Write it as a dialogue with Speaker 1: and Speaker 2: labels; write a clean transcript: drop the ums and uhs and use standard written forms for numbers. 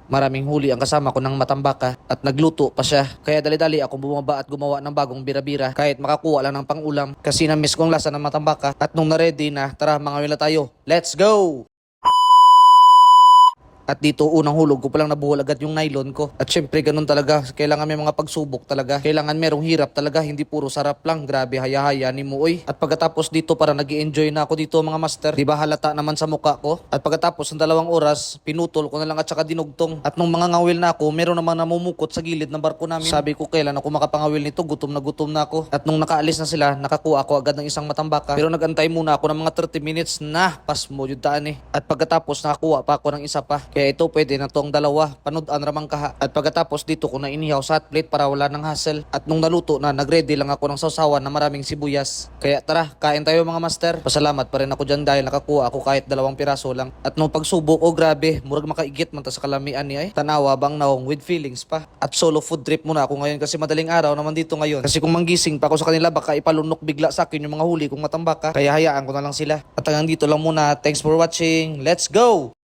Speaker 1: Maraming huli ang kasama ko ng matambaka at nagluto pa siya. Kaya dali-dali akong bumaba at gumawa ng bagong bira-bira kahit makakuha lang ng pangulam kasi na-miss ko ang lasa ng matambaka. At nung na-ready na, tara mga wala tayo. Let's go! At dito unang hulog ko palang nabuhol agad yung nylon ko. At syempre ganun talaga, kailangan may mga pagsubok talaga. Kailangan merong hirap talaga, hindi puro sarap lang. Grabe, haya-haya ni Muoy. At pagkatapos dito para nag-i-enjoy na ako dito mga master. Di ba halata naman sa mukha ko? At pagkatapos ng 2 oras, pinutol ko na lang at saka dinugtong. At nung mga ngawil na ako, meron naman namumukot sa gilid ng barko namin. Sabi ko kailan ako makapangawil nito, gutom na ako. At nung nakaalis na sila, nakakuha ako agad ng isang matambaka. Pero nagantay muna ako ng mga 30 minutes na pasmo yung daan eh. At pagkatapos nakakuha pa ako ng isa pa. Kaya ito pwede na tong dalawa, panood-an ramang kaha. At pagkatapos dito ko na inihaw sa hot plate para wala ng hassle. At nung naluto na, nagready lang ako ng sausawan na maraming sibuyas. Kaya tara, kain tayo mga master. Pasalamat pa rin ako dyan dahil nakakuha ako kahit 2 piraso lang. At nung pagsubok, oh grabe, murag makaigit man ta sa kalamian ni ay. Tanawa bang naong with feelings pa. At solo food trip muna ako ngayon kasi madaling araw naman dito ngayon. Kasi kung manggising pa ako sa kanila, baka ipalunok bigla sa akin yung mga huli kong matambaka. Kaya hayaan ko na lang sila. At hanggang dito lang muna. Thanks for watching. Let's go!